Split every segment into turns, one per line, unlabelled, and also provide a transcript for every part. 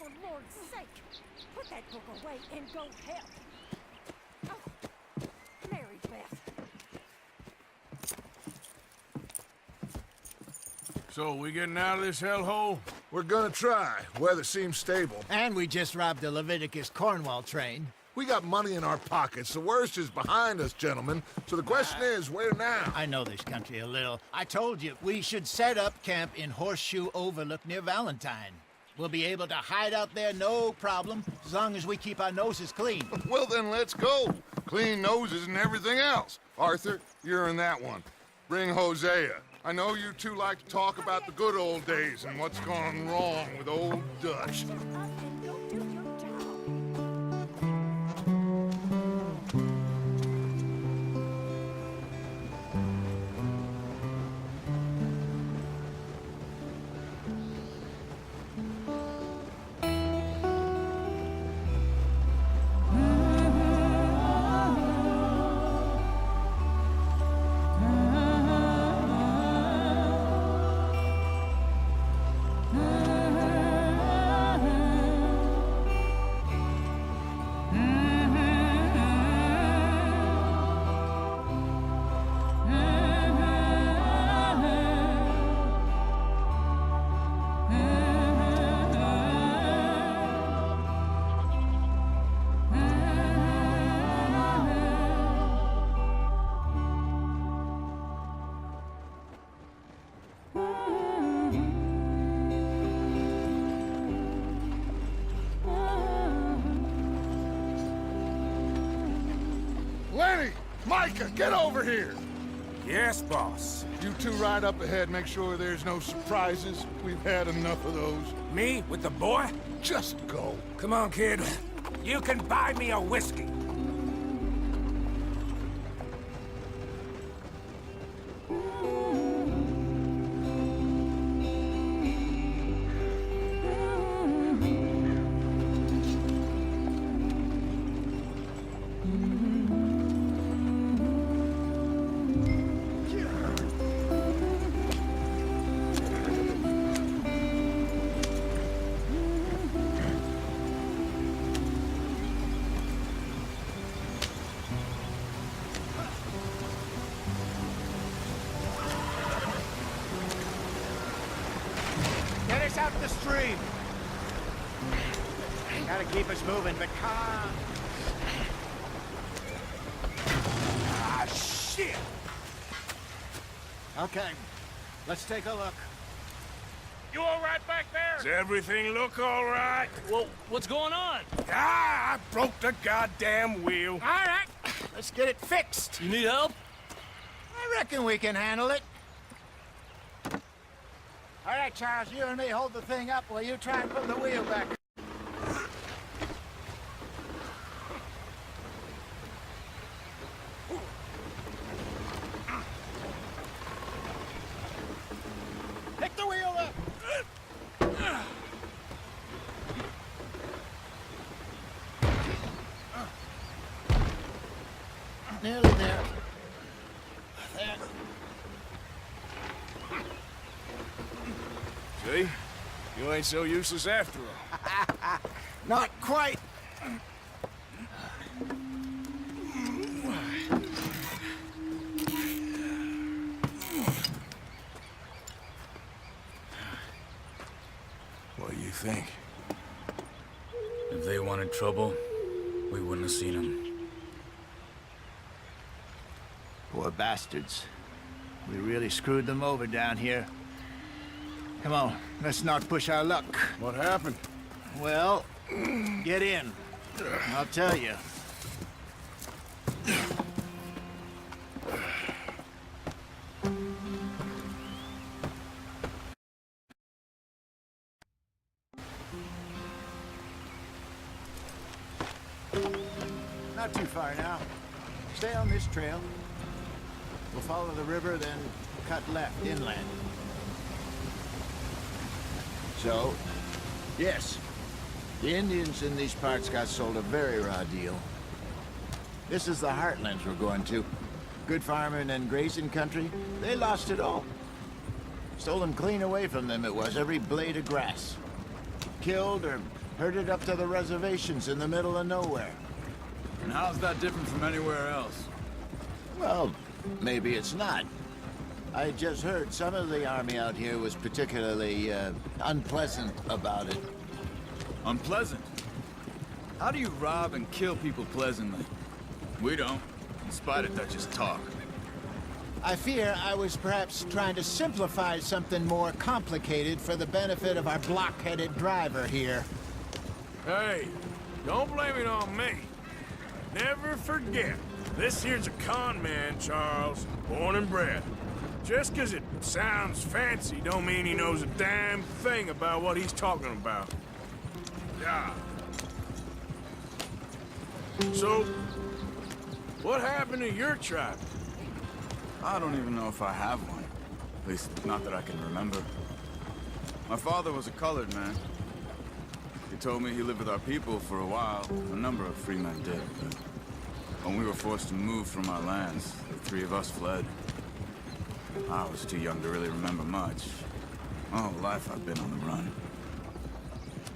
for Lord's sake, put that book away and go help. Oh, Mary Beth.
So, we getting out of this hellhole?
We're gonna try. Weather seems stable.
And we just robbed the Leviticus Cornwall train.
We got money in our pockets. The worst is behind us, gentlemen. So the question is, where now?
I know this country a little. I told you, we should set up camp in Horseshoe Overlook near Valentine. We'll be able to hide out there, no problem, as long as we keep our noses clean.
Well, then let's go. Clean noses and everything else. Arthur, you're in that one. Bring Hosea. I know you two like to talk about the good old days and what's gone wrong with old Dutch.
Shut up and go do your job.
Lenny! Micah, get over here!
Yes, boss.
You two ride up ahead, make sure there's no surprises. We've had enough of those.
Me? With the boy?
Just go.
Come on, kid. You can buy me a whiskey.
Get us out the stream. Gotta keep us moving, but calm.
Ah, shit!
Okay, let's take a look.
You all right back there?
Does everything look all right?
Well, what's going on?
Ah, I broke the goddamn wheel.
All right, let's get it fixed.
You need help?
I reckon we can handle it. All right, Charles, you and me hold the thing up while you try and put the wheel back. Pick the wheel up. Nearly there. There.
See? You ain't so useless after all.
Not quite.
What do you think?
If they wanted trouble, we wouldn't have seen them.
Poor bastards. We really screwed them over down here. Come on, let's not push our luck.
What happened?
Well, get in. I'll tell you. Not too far now. Stay on this trail. We'll follow the river, then cut left inland. So, yes, the Indians in these parts got sold a very raw deal. This is the heartlands we're going to. Good farming and grazing country, they lost it all. Stolen clean away from them it was, every blade of grass. Killed or Herded up to the reservations in the middle of nowhere.
And how's that different from anywhere else?
Well, maybe it's not. I just heard some of the army out here was particularly, unpleasant about it.
Unpleasant? How do you rob and kill people pleasantly? We don't, in spite of Dutch's talk.
I fear I was perhaps trying to simplify something more complicated for the benefit of our block-headed driver here.
Hey, don't blame it on me. Never forget, this here's a con man, Charles, born and bred. Just 'cause it sounds fancy don't mean he knows a damn thing about what he's talking about. Yeah. So, what happened to your tribe?
I don't even know if I have one. At least, not that I can remember. My father was a colored man. He told me he lived with our people for a while. A number of free men did, but when we were forced to move from our lands, the three of us fled. I was too young to really remember much. My whole life I've been on the run.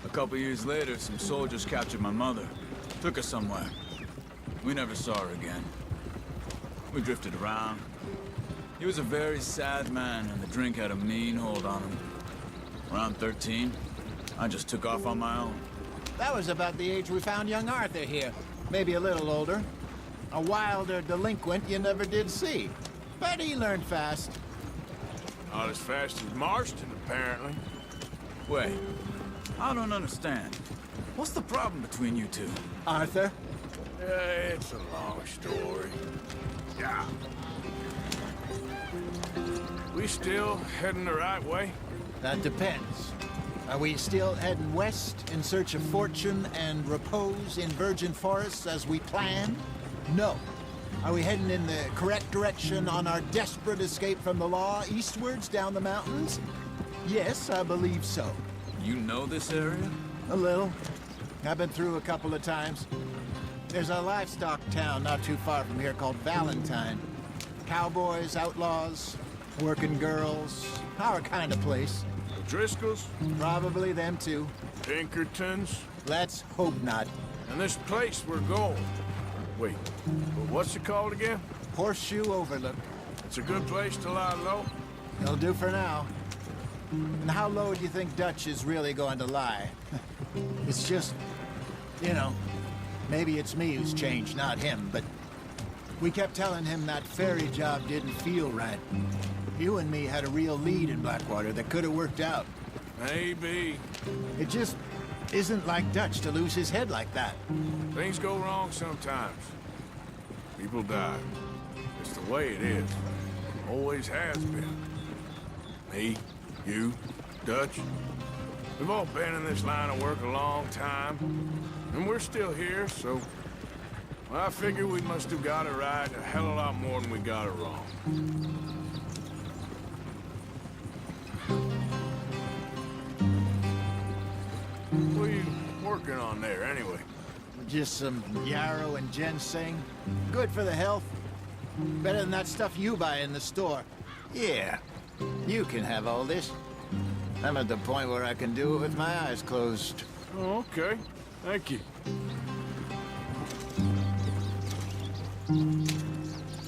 A couple years later, some soldiers captured my mother. Took her somewhere. We never saw her again. We drifted around. He was a very sad man, and the drink had a mean hold on him. Around 13, I just took off on my own.
That was about the age we found young Arthur here. Maybe a little older. A wilder delinquent you never did see. But he learned fast.
Not as fast as Marston, apparently.
Wait, I don't understand. What's the problem between you two?
Arthur?
It's a long story. Yeah. We still heading the right way?
That depends. Are we still heading west in search of fortune and repose in virgin forests as we planned? No. Are we heading in the correct direction on our desperate escape from the law eastwards down the mountains? Yes, I believe so.
You know this area?
A little. I've been through a couple of times. There's a livestock town not too far from here called Valentine. Cowboys, outlaws, working girls, our kind of place.
The Driscolls?
Probably them too.
Pinkertons?
Let's hope not.
And this place we're going. Wait, but what's it called again?
Horseshoe Overlook.
It's a good place to lie low?
It'll do for now. And how low do you think Dutch is really going to lie? It's just, you know, maybe it's me who's changed, not him, but we kept telling him that ferry job didn't feel right. You and me had a real lead in Blackwater that could have worked out.
Maybe.
It just isn't like Dutch to lose his head like that.
Things go wrong sometimes. People die. It's the way it is. Always has been. Me, you, Dutch. We've all been in this line of work a long time. And we're still here, so... Well, I figure we must have got it right a hell of a lot more than we got it wrong. What are you working on there, anyway?
Just some yarrow and ginseng. Good for the health. Better than that stuff you buy in the store. Yeah, you can have all this. I'm at the point where I can do it with my eyes closed.
Oh, okay. Thank you.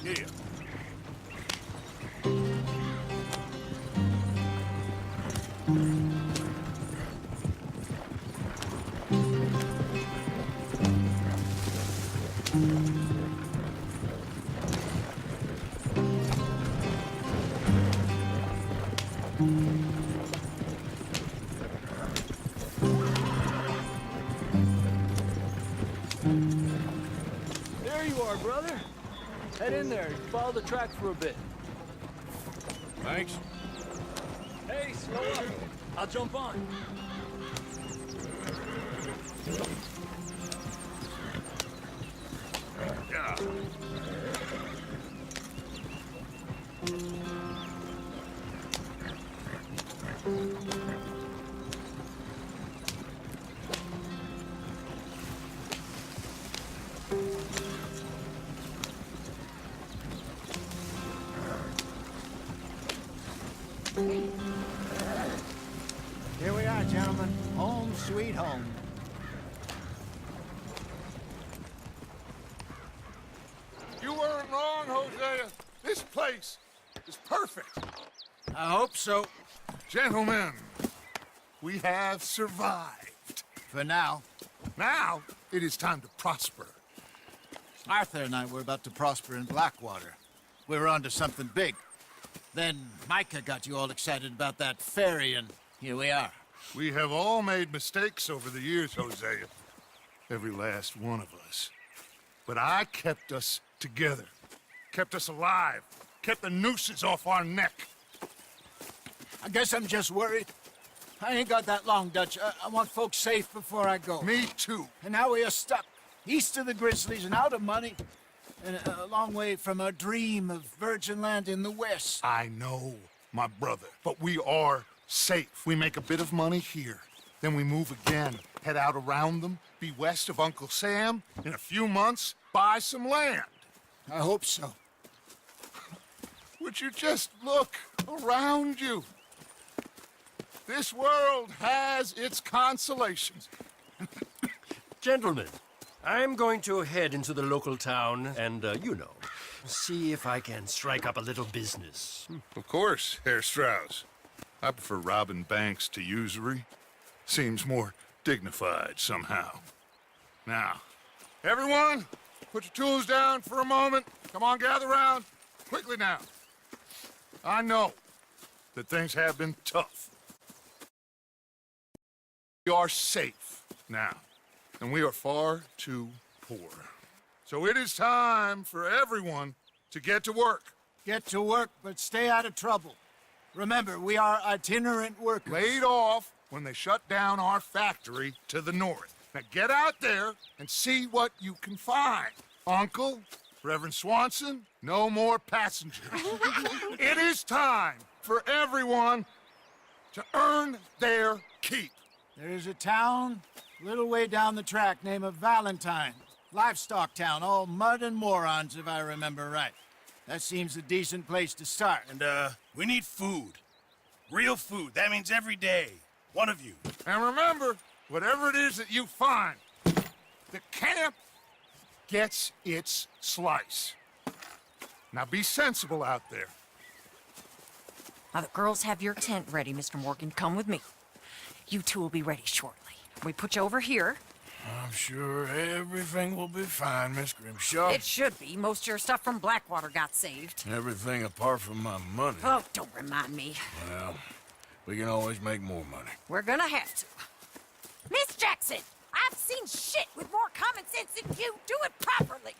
Yeah.
There you are, brother. Head in there and follow the track for a bit.
Thanks.
Hey, slow up. I'll jump on.
Yeah.
Here we are, gentlemen. Home sweet home.
place is perfect.
I hope so.
Gentlemen, we have survived.
For now.
Now, it is time to prosper.
Arthur and I were about to prosper in Blackwater. We were onto something big. Then Micah got you all excited about that ferry, and here we are.
We have all made mistakes over the years, Hosea. Every last one of us. But I kept us together. Kept us alive. Kept the nooses off our neck.
I guess I'm just worried. I ain't got that long, Dutch. I want folks safe before I go.
Me too.
And now we are stuck, east of the Grizzlies and out of money, and a long way from our dream of virgin land in the west.
I know, my brother, but we are safe. We make a bit of money here. Then we move again, head out around them, be west of Uncle Sam. In a few months, buy some land.
I hope so.
Would you just look around you? This world has its consolations.
Gentlemen, I'm going to head into the local town and, see if I can strike up a little business.
Of course, Herr Strauss. I prefer robbing banks to usury. Seems more dignified somehow. Now, everyone, put your tools down for a moment. Come on, gather round. Quickly now. I know that things have been tough. We are safe now, and we are far too poor. So it is time for everyone to get to work.
Get to work, but stay out of trouble. Remember, we are itinerant workers.
Laid off when they shut down our factory to the north. Now get out there and see what you can find. Uncle, Reverend Swanson, no more passengers. It is time for everyone to earn their keep.
There is a town a little way down the track named Valentine. Livestock town, all mud and morons, if I remember right. That seems a decent place to start.
And, we need food. Real food. That means every day. One of you.
And remember, whatever it is that you find, the camp gets its slice. Now be sensible out there.
Now the girls have your tent ready, Mr. Morgan. Come with me. You two will be ready shortly. We put you over here.
I'm sure everything will be fine, Miss Grimshaw.
It should be. Most of your stuff from Blackwater got saved.
Everything apart from my money.
Oh, don't remind me.
Well, we can always make more money.
We're gonna have to. Miss Jackson, I've seen shit with more common sense than you. Do it properly.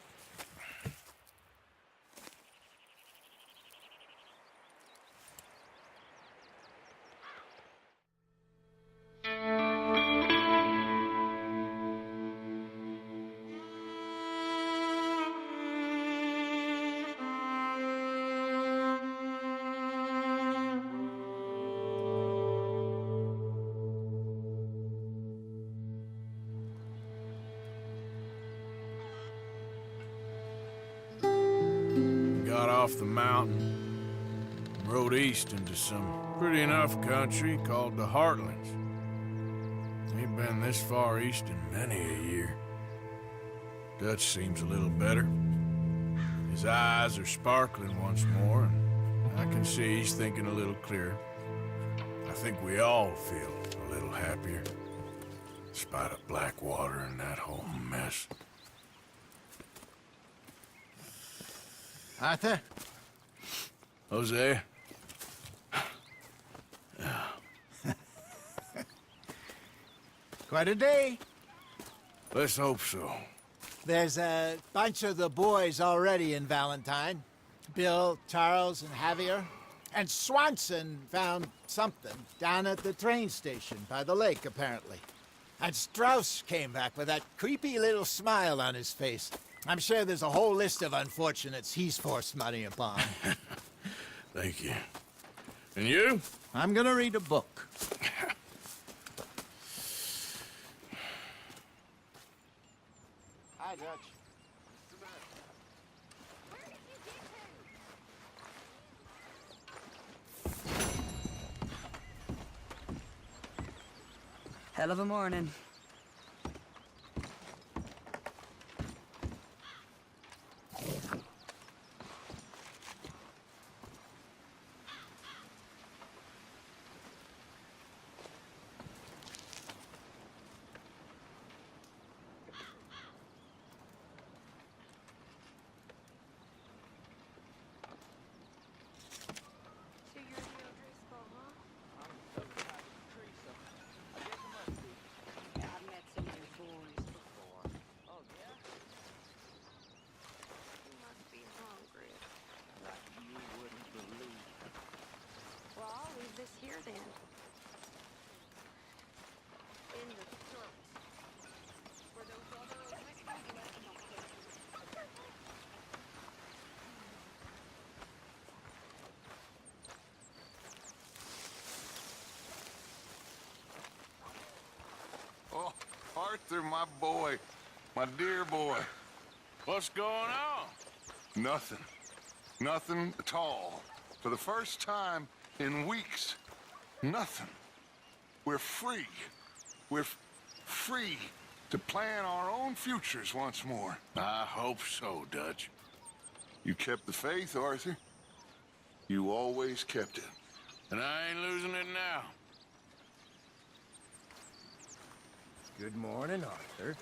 Got off the mountain, rode east into some pretty enough country called the Heartlands. Ain't been this far east in many a year. Dutch seems a little better. His eyes are sparkling once more, and I can see he's thinking a little clearer. I think we all feel a little happier, in spite of Blackwater and that whole mess.
Arthur?
Jose?
Quite a day.
Let's hope so.
There's a bunch of the boys already in Valentine. Bill, Charles, and Javier. And Swanson found something down at the train station by the lake, apparently. And Strauss came back with that creepy little smile on his face. I'm sure there's a whole list of unfortunates he's forced money upon.
Thank you. And you?
I'm gonna read a book. Hi, Dutch.
Hell of a morning. this here then. In the dirt. Where those other whiskers left them up there.
Oh, Arthur, my boy. My dear boy.
What's going on?
Nothing. Nothing at all. For the first time in weeks. Nothing. We're free. We're free to plan our own futures once more.
I hope so, Dutch.
You kept the faith, Arthur. You always kept it.
And I ain't losing it now.
Good morning, Arthur.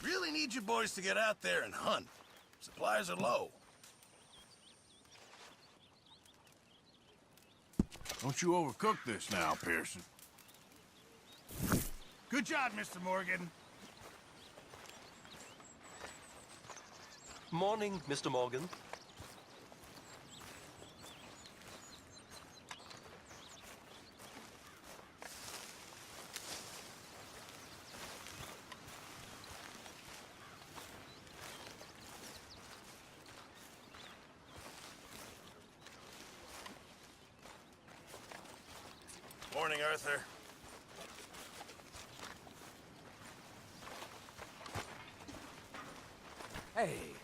Really need you boys to get out there and hunt. Supplies are low.
Don't you overcook this now, Pearson.
Good job, Mr. Morgan.
Morning, Mr. Morgan.
Morning, Arthur.
Hey.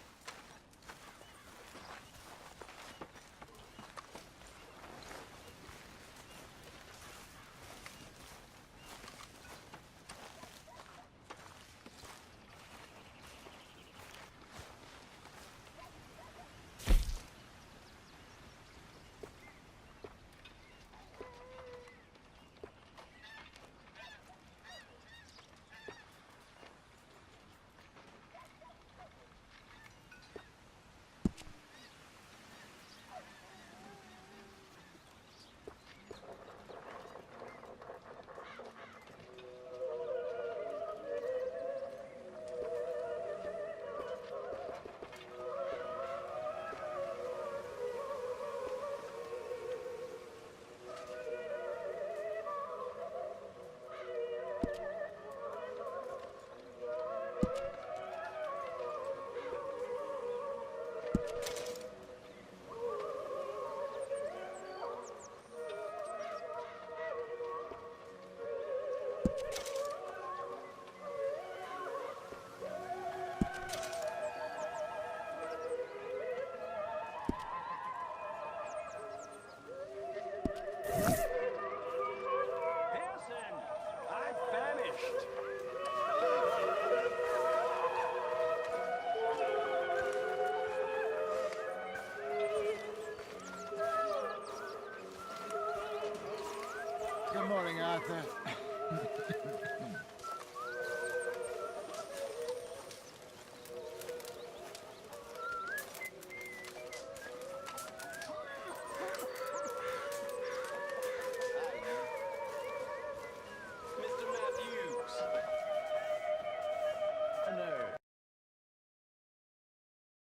Good morning, Arthur.